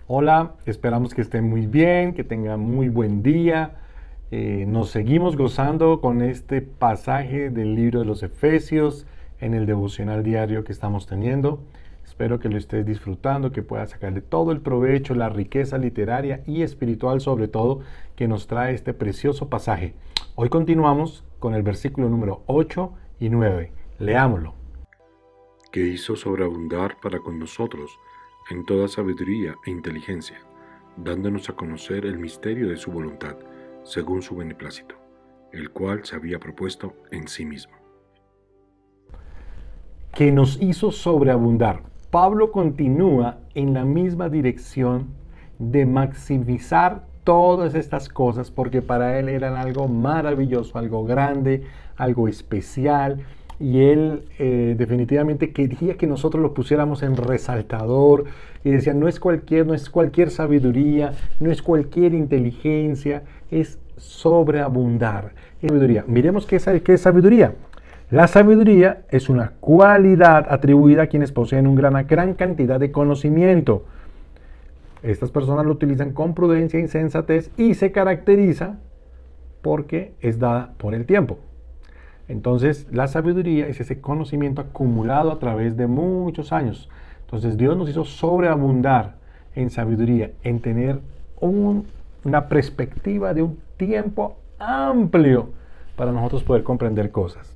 Hola, esperamos que estén muy bien, que tengan muy buen día. Nos seguimos gozando con este pasaje del libro de los Efesios en el devocional diario que estamos teniendo. Espero que lo estés disfrutando, que puedas sacarle todo el provecho, la riqueza literaria y espiritual sobre todo que nos trae este precioso pasaje. Hoy continuamos con el versículo número 8 y 9. Leámoslo. Que hizo sobreabundar para con nosotros en toda sabiduría e inteligencia, dándonos a conocer el misterio de su voluntad, según su beneplácito, el cual se había propuesto en sí mismo. Que nos hizo sobreabundar. Pablo continúa en la misma dirección de maximizar todas estas cosas porque para él eran algo maravilloso, algo grande, algo especial, y él definitivamente quería que nosotros lo pusiéramos en resaltador y decía, no es cualquier sabiduría, no es cualquier inteligencia, es sobreabundar. Es sabiduría. Miremos qué es sabiduría. La sabiduría es una cualidad atribuida a quienes poseen una gran cantidad de conocimiento. Estas personas lo utilizan con prudencia y sensatez y se caracteriza porque es dada por el tiempo. Entonces, la sabiduría es ese conocimiento acumulado a través de muchos años. Entonces, Dios nos hizo sobreabundar en sabiduría, en tener una perspectiva de un tiempo amplio para nosotros poder comprender cosas.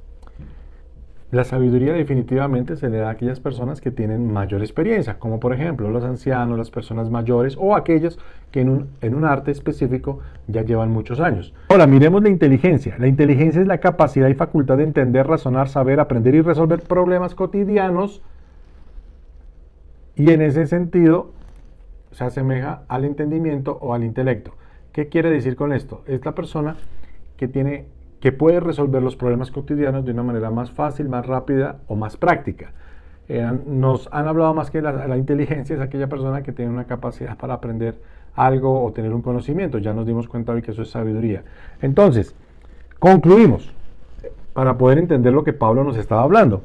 La sabiduría definitivamente se le da a aquellas personas que tienen mayor experiencia, como por ejemplo los ancianos, las personas mayores o aquellas que en un arte específico ya llevan muchos años. Ahora, miremos la inteligencia. La inteligencia es la capacidad y facultad de entender, razonar, saber, aprender y resolver problemas cotidianos, y en ese sentido se asemeja al entendimiento o al intelecto. ¿Qué quiere decir con esto? Es la persona que puede resolver los problemas cotidianos de una manera más fácil, más rápida o más práctica. Nos han hablado más que la inteligencia es aquella persona que tiene una capacidad para aprender algo o tener un conocimiento. Ya nos dimos cuenta hoy que eso es sabiduría. Entonces, concluimos para poder entender lo que Pablo nos estaba hablando.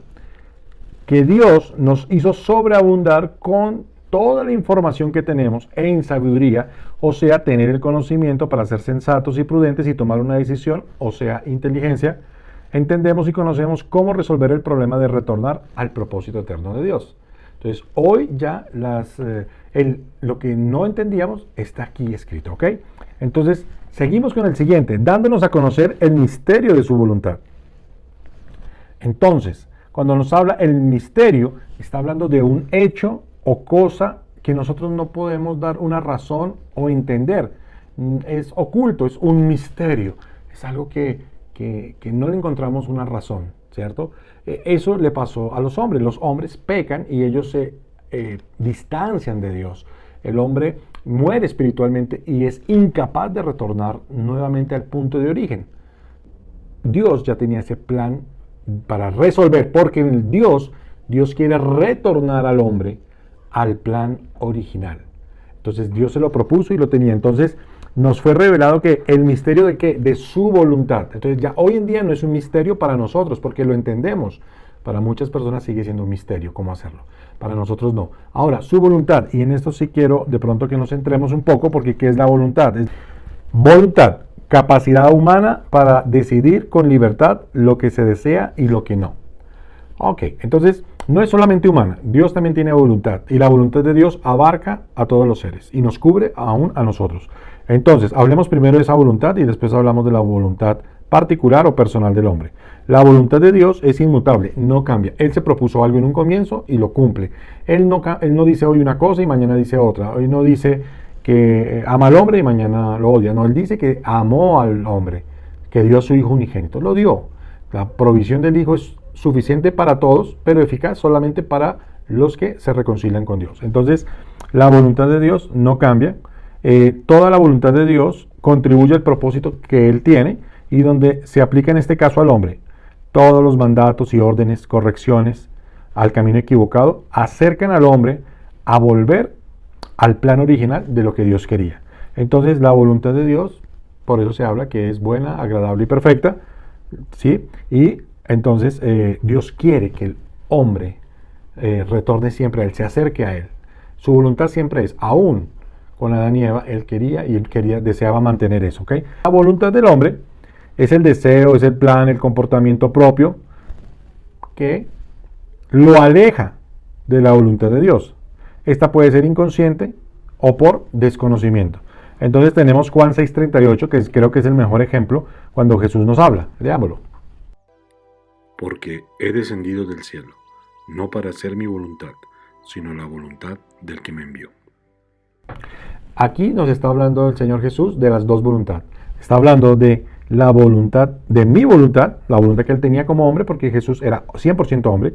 Que Dios nos hizo sobreabundar con toda la información que tenemos en sabiduría, o sea, tener el conocimiento para ser sensatos y prudentes y tomar una decisión, o sea, inteligencia. Entendemos y conocemos cómo resolver el problema de retornar al propósito eterno de Dios. Entonces, hoy ya lo que no entendíamos está aquí escrito, ¿ok? Entonces, seguimos con el siguiente, dándonos a conocer el misterio de su voluntad. Entonces, cuando nos habla el misterio, está hablando de un hecho o cosa que nosotros no podemos dar una razón o entender. Es oculto, es un misterio. Es algo que no le encontramos una razón, ¿cierto? Eso le pasó a los hombres. Los hombres pecan y ellos se distancian de Dios. El hombre muere espiritualmente y es incapaz de retornar nuevamente al punto de origen. Dios ya tenía ese plan para resolver, porque Dios quiere retornar al hombre al plan original. Entonces Dios se lo propuso y lo tenía. Entonces nos fue revelado que el misterio de qué, de su voluntad. Entonces ya hoy en día no es un misterio para nosotros porque lo entendemos. Para muchas personas sigue siendo un misterio cómo hacerlo. Para nosotros no. Ahora, su voluntad, y en esto sí quiero de pronto que nos centremos un poco, porque ¿qué es la voluntad? Es voluntad, capacidad humana para decidir con libertad lo que se desea y lo que no. Ok, entonces no es solamente humana, Dios también tiene voluntad y la voluntad de Dios abarca a todos los seres y nos cubre aún a nosotros. Entonces, hablemos primero de esa voluntad y después hablamos de la voluntad particular o personal del hombre. La voluntad de Dios es inmutable, no cambia. Él se propuso algo en un comienzo y lo cumple. Él no dice hoy una cosa y mañana dice otra. Hoy no dice que ama al hombre y mañana lo odia. No, él dice que amó al hombre, que dio a su hijo unigénito. Lo dio. La provisión del hijo es suficiente para todos, pero eficaz solamente para los que se reconcilian con Dios. Entonces, la voluntad de Dios no cambia. Toda la voluntad de Dios contribuye al propósito que Él tiene y donde se aplica en este caso al hombre. Todos los mandatos y órdenes, correcciones al camino equivocado acercan al hombre a volver al plan original de lo que Dios quería. Entonces, la voluntad de Dios, por eso se habla que es buena, agradable y perfecta, ¿sí? Y entonces Dios quiere que el hombre retorne siempre a Él, se acerque a Él. Su voluntad siempre es, aún con Adán y Eva, él deseaba mantener eso, ¿ok? La voluntad del hombre es el deseo, es el plan, el comportamiento propio que lo aleja de la voluntad de Dios. Esta puede ser inconsciente o por desconocimiento. Entonces tenemos Juan 6:38, que creo que es el mejor ejemplo cuando Jesús nos habla. Leámoslo. Porque he descendido del cielo, no para hacer mi voluntad, sino la voluntad del que me envió. Aquí nos está hablando el Señor Jesús de las dos voluntades. Está hablando de la voluntad, de mi voluntad, la voluntad que él tenía como hombre, porque Jesús era 100% hombre.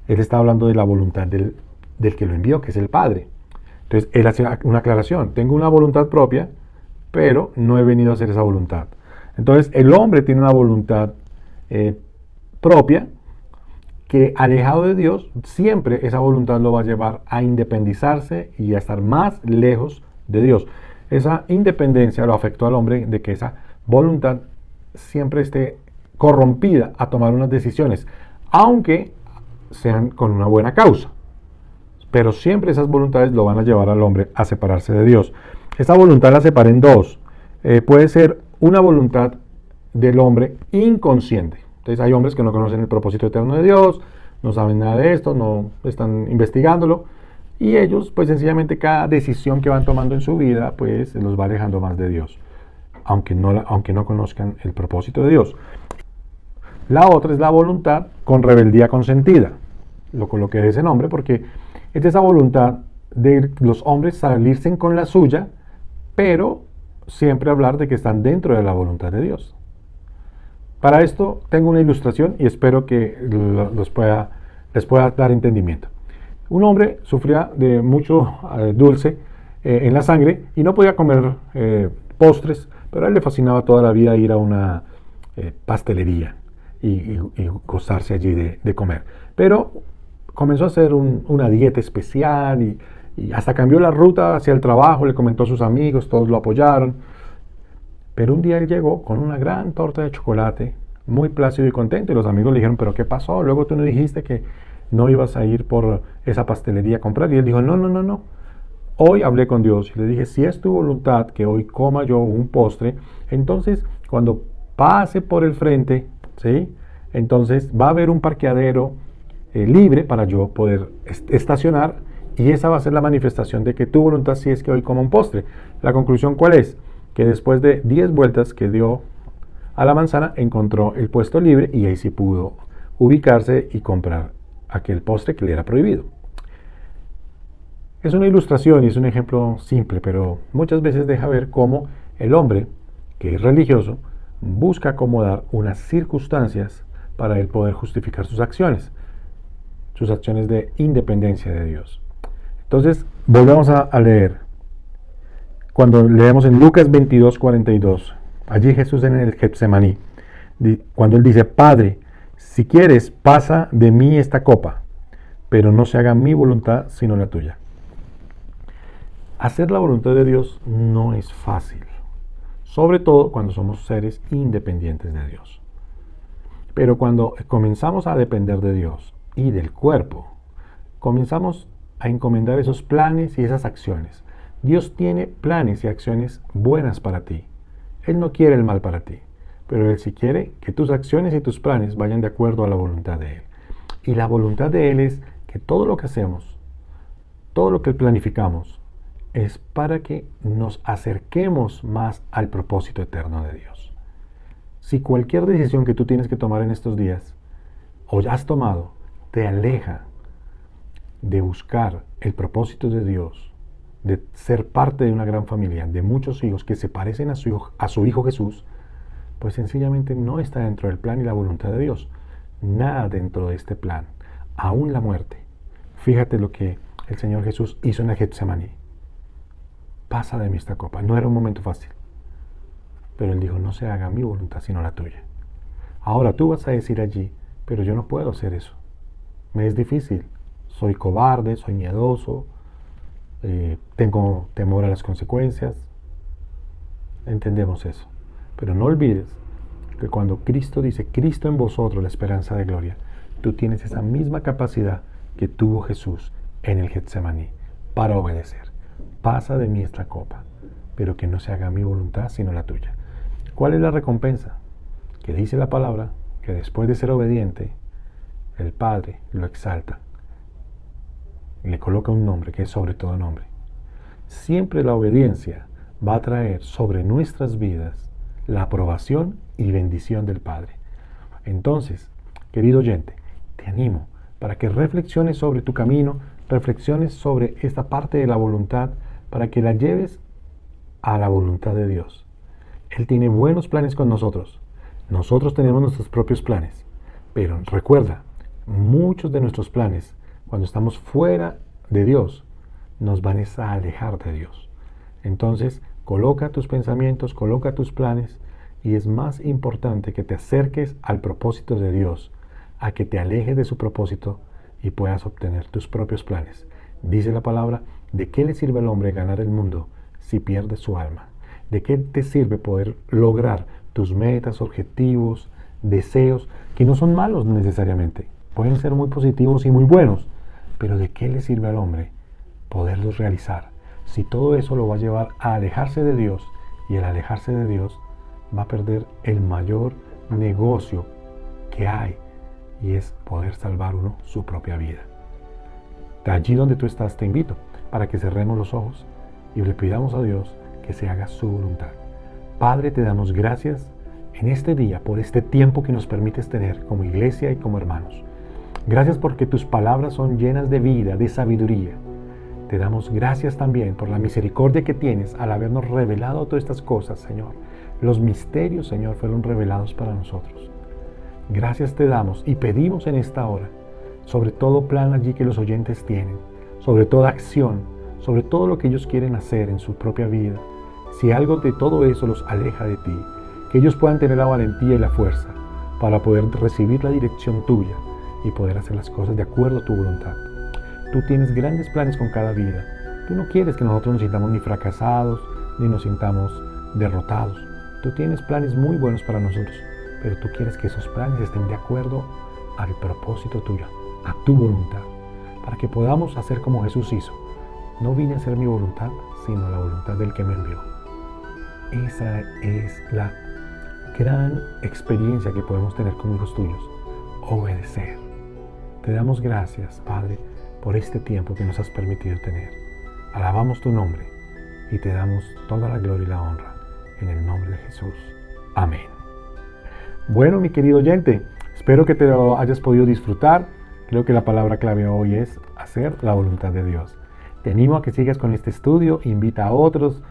Él está hablando de la voluntad del que lo envió, que es el Padre. Entonces, él hace una aclaración. Tengo una voluntad propia, pero no he venido a hacer esa voluntad. Entonces, el hombre tiene una voluntad propia, que alejado de Dios, siempre esa voluntad lo va a llevar a independizarse y a estar más lejos de Dios. Esa independencia lo afectó al hombre de que esa voluntad siempre esté corrompida a tomar unas decisiones, aunque sean con una buena causa. Pero siempre esas voluntades lo van a llevar al hombre a separarse de Dios. Esa voluntad la separa en dos. Puede ser una voluntad del hombre inconsciente. Entonces hay hombres que no conocen el propósito eterno de Dios, no saben nada de esto, no están investigándolo, y ellos pues sencillamente cada decisión que van tomando en su vida pues los va alejando más de Dios, aunque no conozcan el propósito de Dios. La otra es la voluntad con rebeldía consentida, lo coloqué de ese nombre porque es esa voluntad de los hombres salirse con la suya, pero siempre hablar de que están dentro de la voluntad de Dios. Para esto tengo una ilustración y espero que les pueda dar entendimiento. Un hombre sufría de mucho dulce en la sangre y no podía comer postres, pero a él le fascinaba toda la vida ir a una pastelería y gozarse allí de comer. Pero comenzó a hacer una dieta especial y hasta cambió la ruta hacia el trabajo, le comentó a sus amigos, todos lo apoyaron. Pero un día él llegó con una gran torta de chocolate, muy plácido y contento, y los amigos le dijeron, ¿pero qué pasó? Luego tú no dijiste que no ibas a ir por esa pastelería a comprar. Y él dijo, no. Hoy hablé con Dios y le dije, si es tu voluntad que hoy coma yo un postre, entonces cuando pase por el frente, ¿sí? Entonces va a haber un parqueadero libre para yo poder estacionar, y esa va a ser la manifestación de que tu voluntad sí es que hoy coma un postre. La conclusión, ¿cuál es? Que después de 10 vueltas que dio a la manzana, encontró el puesto libre y ahí sí pudo ubicarse y comprar aquel postre que le era prohibido. Es una ilustración y es un ejemplo simple, pero muchas veces deja ver cómo el hombre, que es religioso, busca acomodar unas circunstancias para él poder justificar sus acciones de independencia de Dios. Entonces, volvemos a leer. Cuando leemos en Lucas 22:42, allí Jesús en el Getsemaní, cuando él dice, Padre, si quieres, pasa de mí esta copa, pero no se haga mi voluntad sino la tuya. Hacer la voluntad de Dios no es fácil, sobre todo cuando somos seres independientes de Dios. Pero cuando comenzamos a depender de Dios y del cuerpo, comenzamos a encomendar esos planes y esas acciones. Dios tiene planes y acciones buenas para ti. Él no quiere el mal para ti, pero Él sí quiere que tus acciones y tus planes vayan de acuerdo a la voluntad de Él. Y la voluntad de Él es que todo lo que hacemos, todo lo que planificamos, es para que nos acerquemos más al propósito eterno de Dios. Si cualquier decisión que tú tienes que tomar en estos días, o ya has tomado, te aleja de buscar el propósito de Dios, de ser parte de una gran familia, de muchos hijos que se parecen a su hijo Jesús, pues sencillamente no está dentro del plan y la voluntad de Dios. Nada dentro de este plan, aún la muerte. Fíjate lo que el Señor Jesús hizo en el Getsemaní. Pasa de mí esta copa. No era un momento fácil, pero Él dijo, no se haga mi voluntad sino la tuya. Ahora tú vas a decir allí, pero yo no puedo hacer eso. Me es difícil. Soy cobarde, soy miedoso, tengo temor a las consecuencias. Entendemos eso. Pero no olvides que cuando Cristo dice, Cristo en vosotros, la esperanza de gloria, tú tienes esa misma capacidad que tuvo Jesús en el Getsemaní para obedecer. pasa de mí esta copa, pero que no se haga mi voluntad sino la tuya. ¿Cuál es la recompensa? Que dice la palabra que después de ser obediente, el Padre lo exalta, le coloca un nombre que es sobre todo nombre. Siempre la obediencia va a traer sobre nuestras vidas la aprobación y bendición del Padre. Entonces, querido oyente, te animo para que reflexiones sobre tu camino, reflexiones sobre esta parte de la voluntad, para que la lleves a la voluntad de Dios. Él tiene buenos planes con nosotros. Nosotros tenemos nuestros propios planes. Pero recuerda, muchos de nuestros planes, cuando estamos fuera de Dios, nos van a alejar de Dios. Entonces, coloca tus pensamientos, coloca tus planes, y es más importante que te acerques al propósito de Dios, a que te alejes de su propósito y puedas obtener tus propios planes. Dice la palabra, ¿de qué le sirve al hombre ganar el mundo si pierde su alma? ¿De qué te sirve poder lograr tus metas, objetivos, deseos, que no son malos necesariamente? Pueden ser muy positivos y muy buenos, pero ¿de qué le sirve al hombre poderlos realizar si todo eso lo va a llevar a alejarse de Dios, y al alejarse de Dios va a perder el mayor negocio que hay, y es poder salvar uno su propia vida? De allí donde tú estás, te invito para que cerremos los ojos y le pidamos a Dios que se haga su voluntad. Padre, te damos gracias en este día por este tiempo que nos permites tener como iglesia y como hermanos. Gracias porque tus palabras son llenas de vida, de sabiduría. Te damos gracias también por la misericordia que tienes al habernos revelado todas estas cosas, Señor. Los misterios, Señor, fueron revelados para nosotros. Gracias te damos y pedimos en esta hora, sobre todo plan allí que los oyentes tienen, sobre toda acción, sobre todo lo que ellos quieren hacer en su propia vida. Si algo de todo eso los aleja de ti, que ellos puedan tener la valentía y la fuerza para poder recibir la dirección tuya y poder hacer las cosas de acuerdo a tu voluntad. Tú tienes grandes planes con cada vida. Tú no quieres que nosotros nos sintamos ni fracasados, ni nos sintamos derrotados. Tú tienes planes muy buenos para nosotros, pero tú quieres que esos planes estén de acuerdo al propósito tuyo, a tu voluntad, para que podamos hacer como Jesús hizo. No vine a hacer mi voluntad, sino la voluntad del que me envió. Esa es la gran experiencia que podemos tener con hijos tuyos, obedecer. Te damos gracias, Padre, por este tiempo que nos has permitido tener. Alabamos tu nombre y te damos toda la gloria y la honra en el nombre de Jesús. Amén. Bueno, mi querido oyente, espero que te lo hayas podido disfrutar. Creo que la palabra clave hoy es hacer la voluntad de Dios. Te animo a que sigas con este estudio, invita a otros,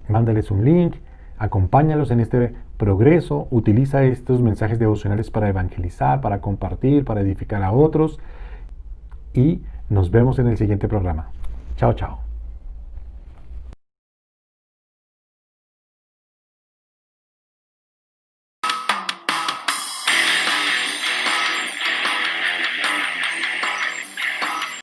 mándales un link, acompáñalos en este progreso, utiliza estos mensajes devocionales para evangelizar, para compartir, para edificar a otros, y nos vemos en el siguiente programa. Chao, chao.